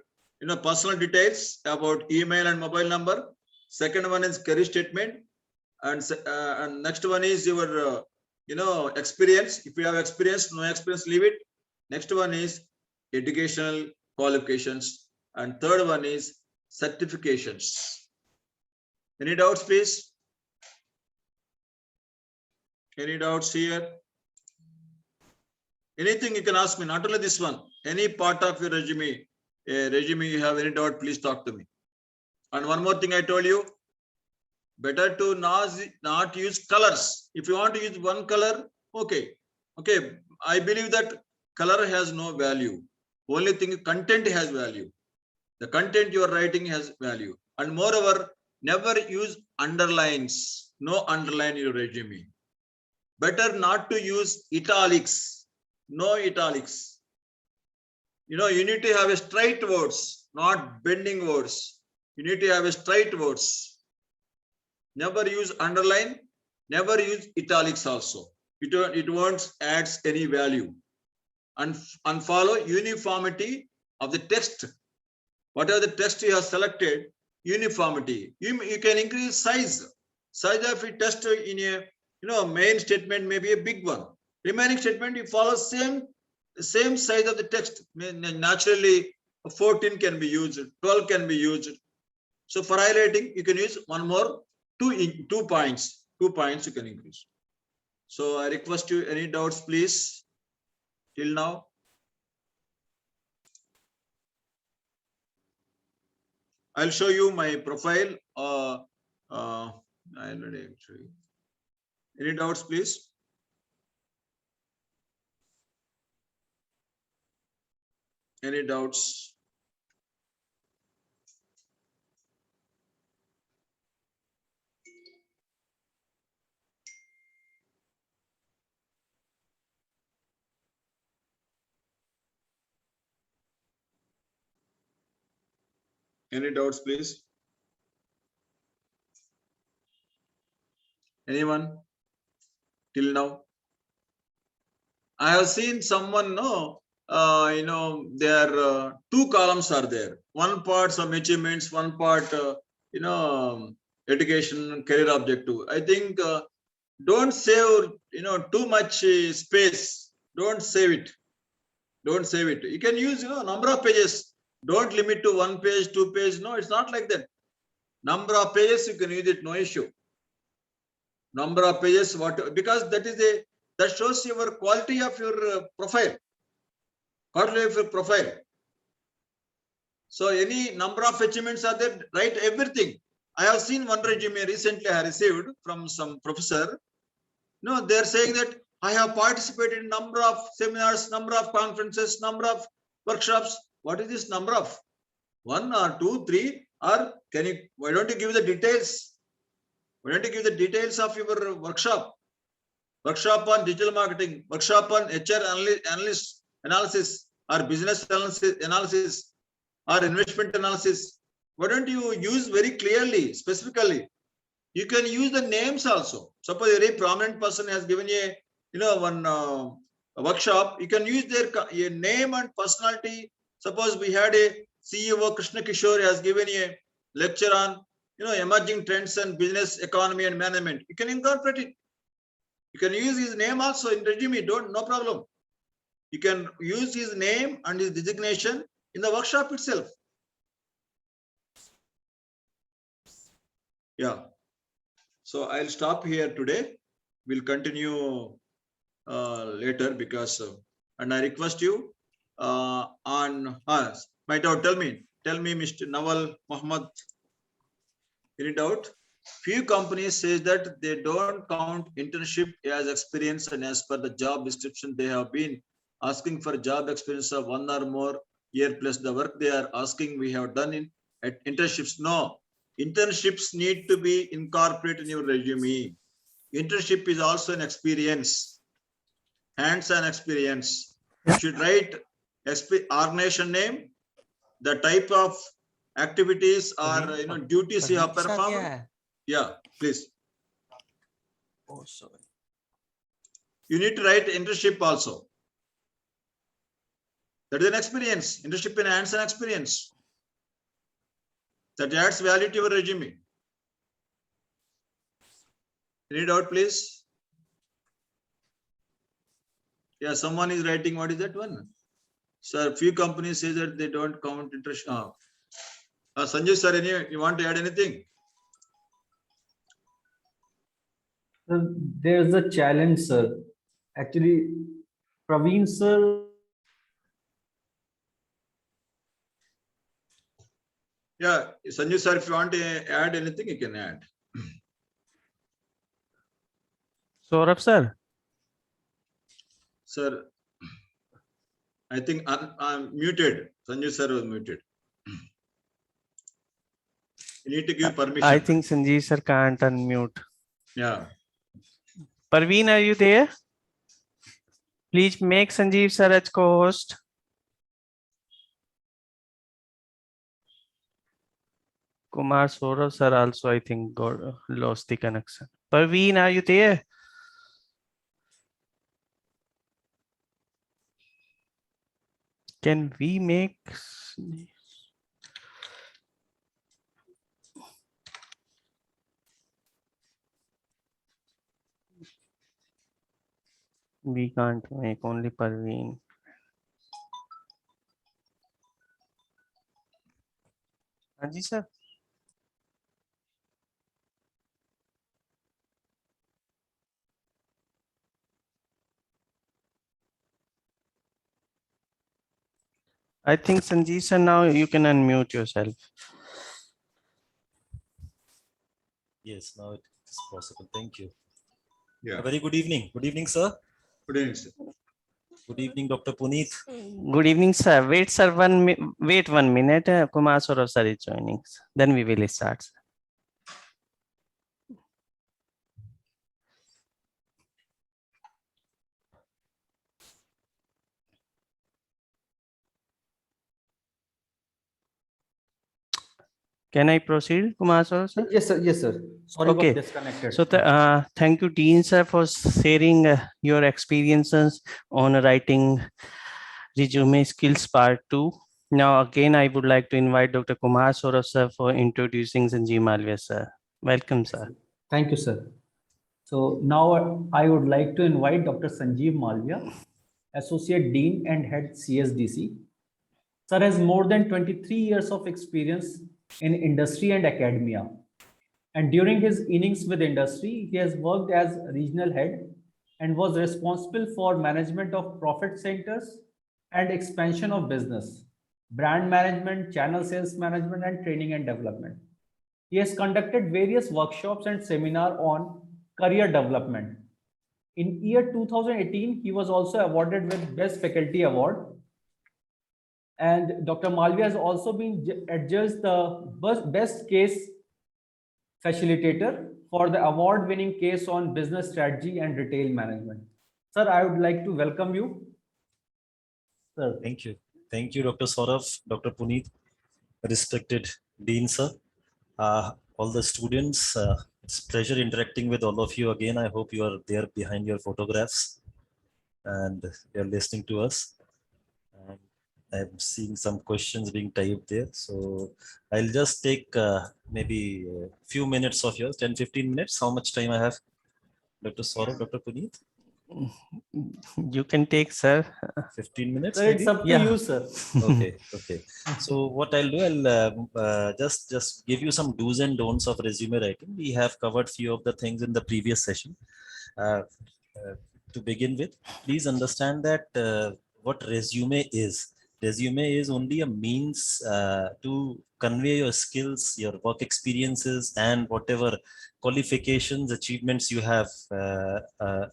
personal details about email and mobile number. Second one is career statement. And next one is your experience. If you have experience, no experience, leave it. Next one is educational qualifications, and third one is certifications. Any doubts, please? Any doubts here? Anything you can ask me, not only this one. Any part of your resume, you have any doubt, please talk to me. And one more thing I told you, better to not use colors. If you want to use one color, okay. I believe that color has no value. Only thing, content has value. The content you are writing has value. And moreover, never use underlines. No underline in your resume. Better not to use italics. No italics. You need to have a straight words, not bending words. You need to have a straight words. Never use underline. Never use italics also. It won't add any value. And follow uniformity of the text. Whatever the text you have selected, uniformity. You can increase size. Size of a text in a main statement may be a big one. Remaining statement, you follow same size of the text. Naturally, 14 can be used, 12 can be used. So for highlighting, you can use one more, 2 points. 2 points you can increase. So I request you, any doubts, please, till now? I'll show you my profile. Already actually. Any doubts, please? Any doubts? Any doubts, please? Anyone till now? I have seen someone, there are 2 columns are there. One part some achievements, one part, education, career objective. I think don't save, too much space. Don't save it. Don't save it. You can use, number of pages. Don't limit to 1 page, 2 page. No, it's not like that. Number of pages, you can use it, no issue. Number of pages, because that shows your quality of your profile. Quality of your profile. So any number of achievements are there, write everything. I have seen one resume recently I received from some professor. No, they're saying that I have participated in number of seminars, number of conferences, number of workshops. What is this number of? 1 or 2, 3, or why don't you give the details? Why don't you give the details of your workshop? Workshop on digital marketing, workshop on HR analysis, or business analysis, or investment analysis. Why don't you use very clearly, specifically? You can use the names also. Suppose a very prominent person has given a workshop. You can use their name and personality. Suppose we had a CEO Krishna Kishore has given a lecture on emerging trends and business, economy, and management. You can incorporate it. You can use his name also in resume. No problem. You can use his name and his designation in the workshop itself. Yeah. So I'll stop here today. We'll continue later because, and I request you my doubt. Tell me, Mr. Nawal Muhammad, any doubt? Few companies say that they don't count internship as experience, and as per the job description, they have been asking for job experience of 1 or more year plus the work they are asking we have done at internships. No, internships need to be incorporated in your resume. Internship is also an experience, hands-on experience. You should write organization name, the type of activities or duties you have performed. Yeah, please. Oh, sorry. You need to write internship also. That is an experience. Internship in hands-on experience. That adds value to your resume. Any doubt, please? Yeah, someone is writing. What is that one? Sir, few companies say that they don't count internship. Sanjay sir, you want to add anything? There's a challenge, sir. Actually, Praveen sir. Yeah, Sanjay sir, if you want to add anything, you can add. Saurabh sir. Sir, I think I'm muted. Sanjay sir was muted. You need to give permission. I think Sanjeev sir can't unmute. Yeah. Parveen, are you there? Please make Sanjeev sir as co-host. Kumar Saurabh sir also, I think, lost the connection. Parveen, are you there? Can we make... We can't make, only Parveen. Anji sir. I think Sanjeev sir, now you can unmute yourself. Yes, now it is possible. Thank you. Yeah. A very good evening. Good evening, sir. Good evening, sir. Good evening, Dr. Puneet. Good evening, sir. Wait, sir. Wait 1 minute. Kumar Saurabh sir is joining. Then we will start. Can I proceed, Kumar Saurabh sir? Yes, sir. Yes, sir. Sorry, Okay. got disconnected. So thank you, Dean sir, for sharing your experiences on writing resume skills part 2. Now, again, I would like to invite Dr. Kumar Saurabh sir for introducing Sanjeev Malviya sir. Welcome, sir. Thank you, sir. So now I would like to invite Dr. Sanjeev Malviya Associate Dean and Head CSDC. Sir has more than 23 years of experience in industry and academia. And during his innings with industry, he has worked as regional head and was responsible for management of profit centers and expansion of business, brand management, channel sales management, and training and development. He has conducted various workshops and seminars on career development. In year 2018, he was also awarded with Best Faculty Award. And Dr. Malviya has also been adjudged the best case facilitator for the award-winning case on business strategy and retail management. Sir, I would like to welcome you. Sir. Thank you. Thank you, Dr. Saurav, Dr. Puneet, respected Dean, sir. All the students, it's pleasure interacting with all of you again. I hope you are there behind your photographs and you're listening to us. And I'm seeing some questions being typed there. So I'll just take maybe a few minutes of yours, 10-15 minutes. How much time I have? Dr. Saurav, Dr. Puneet? You can take, sir. 15 minutes. Sir, it's maybe? up to you, sir. Okay, okay. So what I'll do, I'll just give you some do's and don'ts of resume writing. We have covered few of the things in the previous session. To begin with, please understand that what resume is. Resume is only a means to convey your skills, your work experiences, and whatever qualifications, achievements you have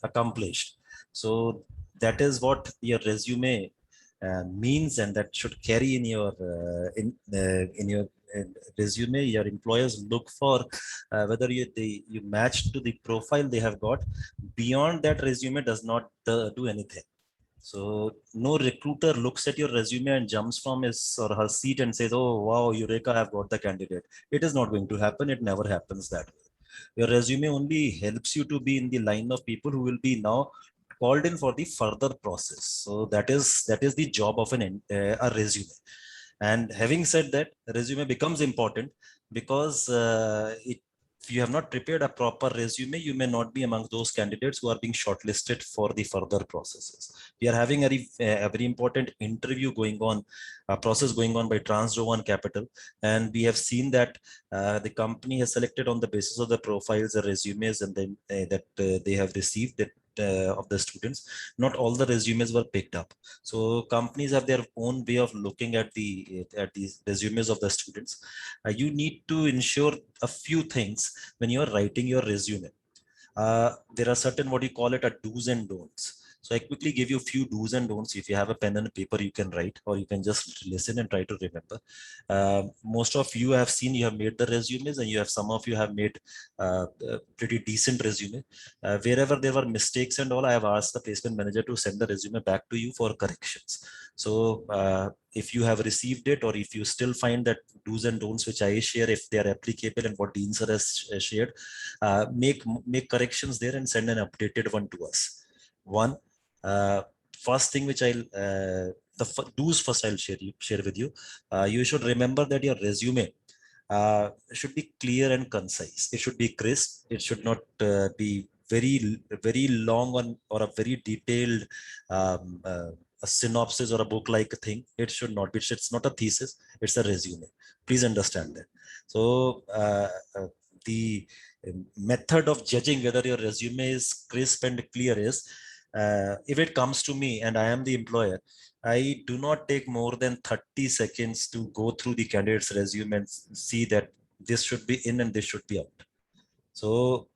accomplished. So that is what your resume means, and that should carry in your resume. Your employers look for whether you match to the profile they have got. Beyond that, resume does not do anything. So no recruiter looks at your resume and jumps from his or her seat and says, "Oh wow, Eureka, I've got the candidate." It is not going to happen. It never happens that way. Your resume only helps you to be in the line of people who will be now called in for the further process. So that is the job of a resume. And having said that, resume becomes important because if you have not prepared a proper resume, you may not be among those candidates who are being shortlisted for the further processes. We are having a very important interview going on, a process going on by Transjovan Capital, and we have seen that the company has selected on the basis of the profiles, the resumes, and then that they have received that of the students. Not all the resumes were picked up. So companies have their own way of looking at these resumes of the students. You need to ensure a few things when you are writing your resume. There are certain, what you call it, a do's and don'ts. So I quickly give you a few do's and don'ts. If you have a pen and a paper, you can write, or you can just listen and try to remember. Most of you have seen, you have made the resumes, and some of you have made pretty decent resume. Wherever there were mistakes and all, I have asked the placement manager to send the resume back to you for corrections. So if you have received it, or if you still find that do's and don'ts which I share, if they are applicable and what Dean sir has shared, make corrections there and send an updated one to us. First thing which I'll do's first I'll share with you. You should remember that your resume should be clear and concise. It should be crisp. It should not be very long or a very detailed a synopsis or a book like thing. It should not be. It's not a thesis. It's a resume. Please understand that. So the method of judging whether your resume is crisp and clear is, if it comes to me and I am the employer, I do not take more than 30 seconds to go through the candidate's resume and see that this should be in and this should be out. So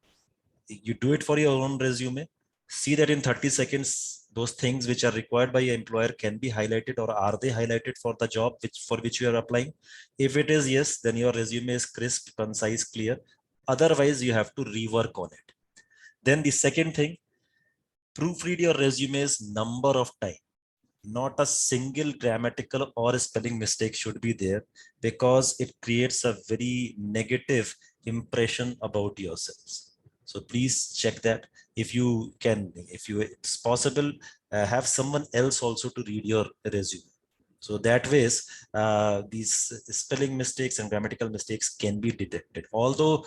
you do it for your own resume. See that in 30 seconds, those things which are required by your employer can be highlighted, or are they highlighted for the job for which you are applying? If it is yes, then your resume is crisp, concise, clear. Otherwise, you have to rework on it. Then the second thing, proofread your resume's number of times. Not a single grammatical or spelling mistake should be there, because it creates a very negative impression about yourselves. So please check that. If you can, if it's possible, have someone else also to read your resume. So that ways, these spelling mistakes and grammatical mistakes can be detected. Although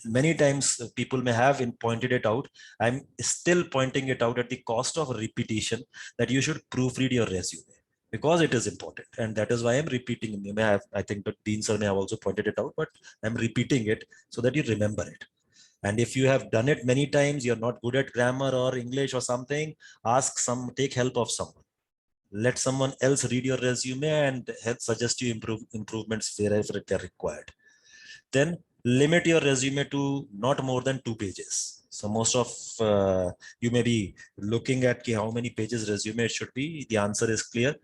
many times people may have pointed it out, I'm still pointing it out at the cost of repetition, that you should proofread your resume, because it is important. And that is why I'm repeating. You may have, I think the Dean sir may have also pointed it out, but I'm repeating it so that you remember it. And if you have done it many times, you're not good at grammar or English or something, take help of someone. Let someone else read your resume and help suggest you improvements wherever they're required. Then limit your resume to not more than 2 pages. So most of you may be looking at how many pages resume it should be. The answer is clear.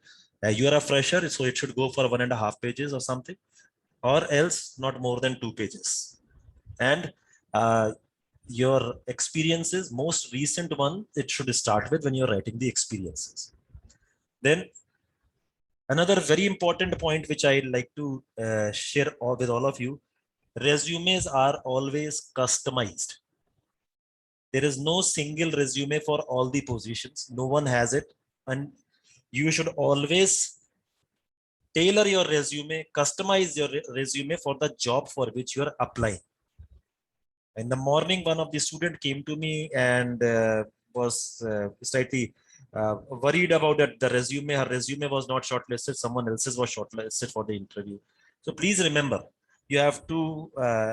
You are a fresher, so it should go for 1.5 pages or something, or else not more than 2 pages. And your experiences, most recent one, it should start with when you're writing the experiences. Then another very important point which I'd like to share with all of you, resumes are always customized. There is no single resume for all the positions. No one has it. And you should always tailor your resume, customize your resume for the job for which you are applying. In the morning, one of the students came to me and was slightly worried about that her resume was not shortlisted. Someone else's was shortlisted for the interview. So please remember, you have to,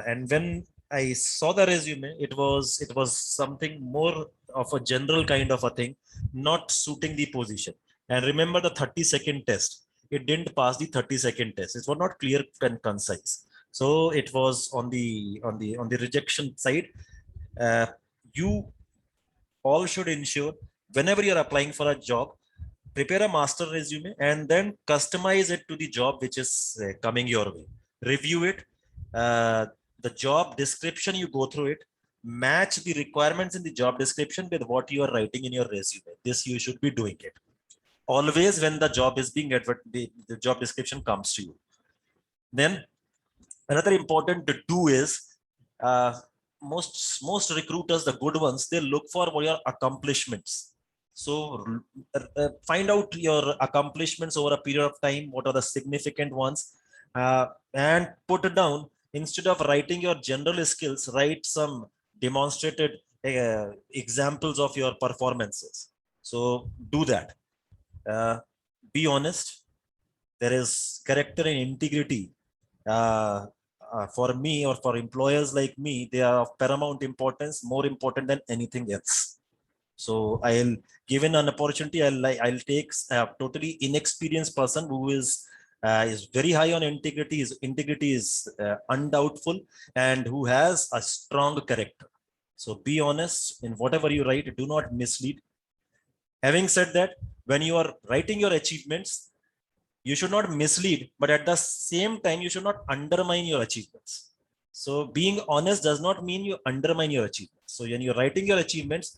and when I saw the resume, it was something more of a general kind of a thing, not suiting the position. And remember the 30-second test. It didn't pass the 30-second test. It was not clear and concise. So it was on the rejection side. You all should ensure whenever you're applying for a job, prepare a master resume and then customize it to the job which is coming your way. Review it. The job description, you go through it, match the requirements in the job description with what you are writing in your resume. This you should be doing it always when the job is being the job description comes to you. Then another important to do is most recruiters, the good ones, they look for your accomplishments. So find out your accomplishments over a period of time. What are the significant ones, and put it down. Instead of writing your general skills, write some demonstrated examples of your performances. So do that. Be honest. There is character and integrity. For me or for employers like me, they are of paramount importance, more important than anything else. So I'll, given an opportunity, I'll take a totally inexperienced person who is very high on integrity. His integrity is undoubtful, and who has a strong character. So be honest in whatever you write. Do not mislead. Having said that, when you are writing your achievements, you should not mislead, but at the same time, you should not undermine your achievements. So being honest does not mean you undermine your achievements. So when you're writing your achievements,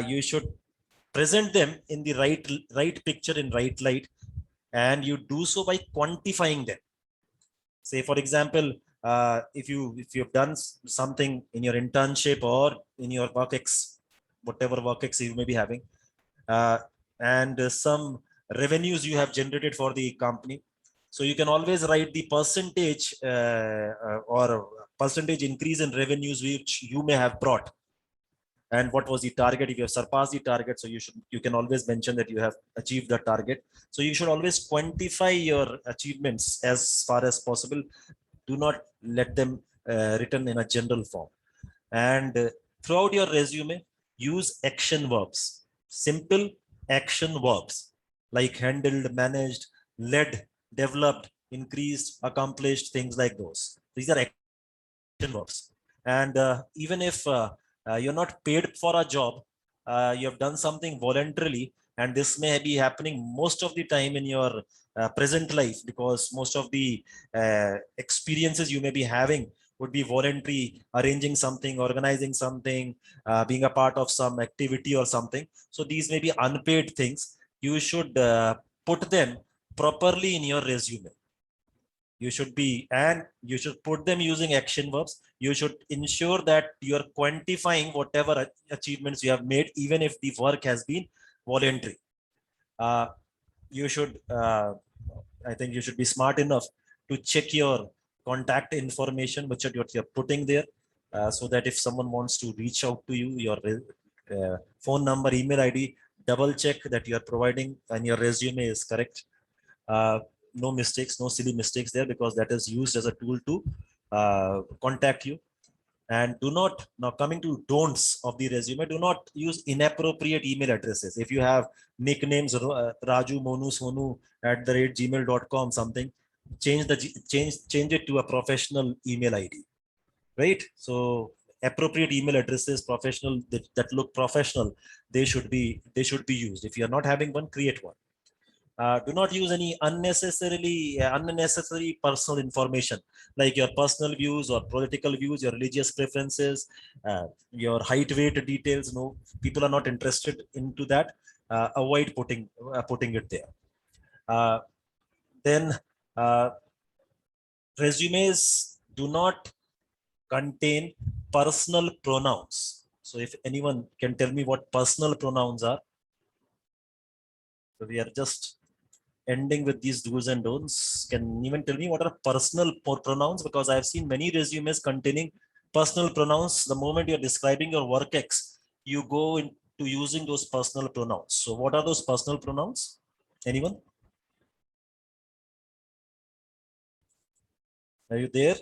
you should present them in the right picture, in right light, and you do so by quantifying them. Say, for example, if you've done something in your internship or in your whatever work you may be having, and some revenues you have generated for the company. So you can always write the percentage or percentage increase in revenues which you may have brought, and what was the target. If you have surpassed the target, so you can always mention that you have achieved the target. So you should always quantify your achievements as far as possible. Do not let them written in a general form. And throughout your resume, use action verbs, simple action verbs like handled, managed, led, developed, increased, accomplished, things like those. These are action verbs. And even if you're not paid for a job, you have done something voluntarily, and this may be happening most of the time in your present life, because most of the experiences you may be having would be voluntary, arranging something, organizing something, being a part of some activity or something. So these may be unpaid things. You should put them properly in your resume. You should put them using action verbs. You should ensure that you're quantifying whatever achievements you have made, even if the work has been voluntary. you should, I think you should be smart enough to check your contact information, which you're putting there, so that if someone wants to reach out to you, your phone number, email ID, double check that you are providing and your resume is correct. No mistakes, no silly mistakes there, because that is used as a tool to contact you. And do not, now coming to don'ts of the resume, do not use inappropriate email addresses. If you have nicknames, Raju, Monu, Sonu @gmail.com, something, change it to a professional email ID, right? So appropriate email addresses, professional, that look professional, they should be used. If you're not having one, create one. Do not use any unnecessary personal information, like your personal views or political views, your religious preferences, your height, weight details. No, people are not interested into that. Avoid putting it there. Then resumes do not contain personal pronouns. So if anyone can tell me what personal pronouns are. So we are just ending with these do's and don'ts. Can even tell me what are personal pronouns? Because I've seen many resumes containing personal pronouns. The moment you're describing your work ex, you go into using those personal pronouns. So what are those personal pronouns? Anyone? Are you there?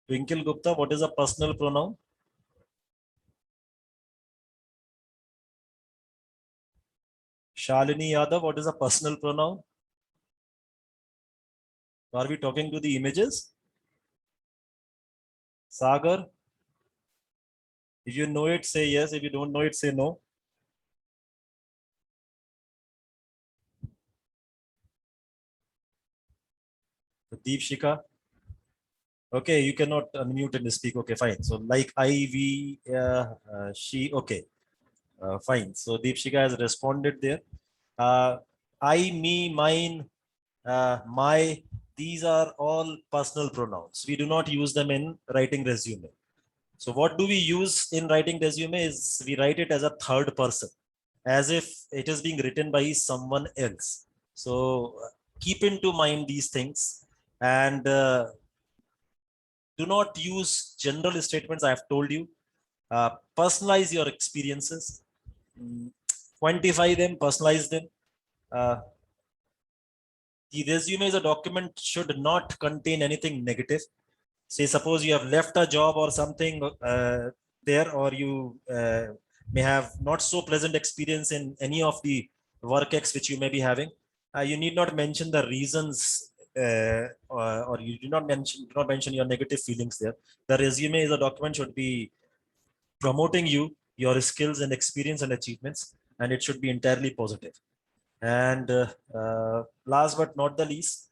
Twinkle Gupta, what is a personal pronoun? Shalini Yadav, what is a personal pronoun? Are we talking to the images? Sagar, if you know it, say yes. If you don't know it, say no. Deepshika. Okay, you cannot unmute and speak. Okay, fine. So like I, we, she, okay. Fine. So Deepshika has responded there. I, me, mine, my, these are all personal pronouns. We do not use them in writing resume. So what do we use in writing resume is we write it as a third person, as if it is being written by someone else. So keep into mind these things, and do not use general statements. I have told you, personalize your experiences, quantify them, personalize them. The resume is a document should not contain anything negative. Say, suppose you have left a job or something there, or you may have not so pleasant experience in any of the work ex which you may be having. You need not mention the reasons, or you do not mention your negative feelings there. The resume is a document should be promoting you, your skills and experience and achievements, and it should be entirely positive. And last but not the least,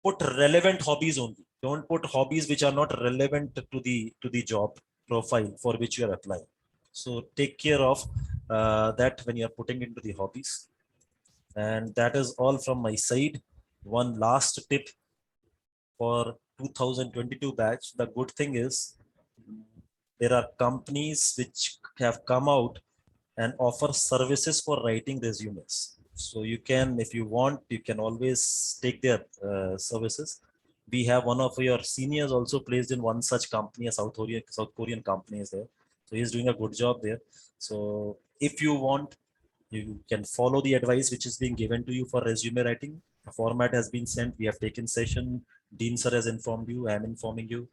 put relevant hobbies only. Don't put hobbies which are not relevant to the job profile for which you are applying. So take care of that when you are putting into the hobbies. And that is all from my side. One last tip for 2022 batch. The good thing is there are companies which have come out and offer services for writing resumes. So you can, if you want, you can always take their services. We have one of your seniors also placed in one such company, a South Korean company is there. So he's doing a good job there. So if you want, you can follow the advice which is being given to you for resume writing. The format has been sent. We have taken session. Dean sir has informed you. I am informing you.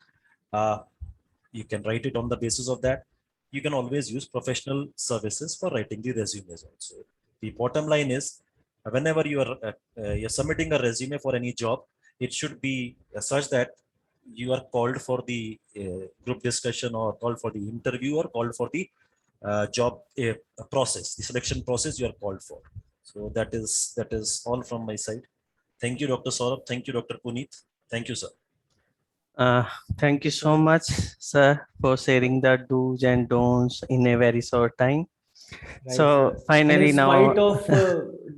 You can write it on the basis of that. You can always use professional services for writing the resumes also. The bottom line is, whenever you are you're submitting a resume for any job, it should be such that you are called for the group discussion, or called for the interview, or called for the job process, the selection process you are called for. So that is all from my side. Thank you, Dr. Saurabh. Thank you, Dr. Puneet. Thank you, sir. Thank you so much, sir, for sharing the do's and don'ts in a very short time. Right, So sir. finally in now, spite of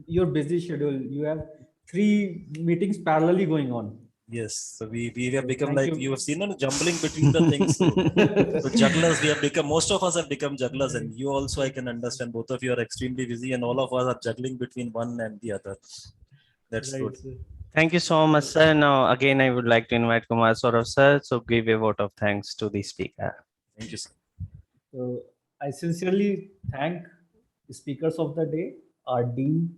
your busy schedule, you have 3 meetings parallelly going on. Yes, so we have So become thank like, you. you have seen, jumbling between the things. So jugglers, we have become, most of us have become jugglers, and you also, I can understand, both of you are extremely busy, and all of us are juggling between one and the other. That's Right, good. sir. Thank you so much, sir. Now, again, I would like to invite Kumar Saurav, sir. So give a vote of thanks to the speaker. Thank you, sir. So I sincerely thank the speakers of the day, our Dean,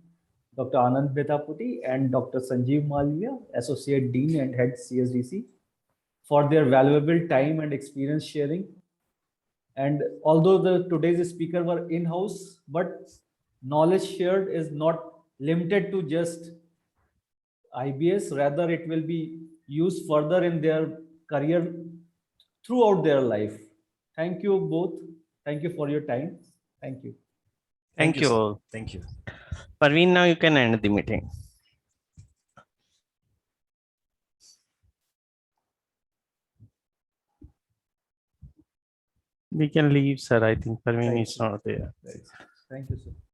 Dr. Anand Betaputi, and Dr. Sanjeev Malviya, Associate Dean and Head CSDC, for their valuable time and experience sharing. And although today's speaker were in-house, but knowledge shared is not limited to just IBS, rather it will be used further in their career throughout their life. Thank you both. Thank you for your time. Thank you. Thank you sir. all. Thank you. Parveen, now you can end the meeting. We can leave, sir. I think Parveen Right, is sir. not there. Right. Thank you, sir.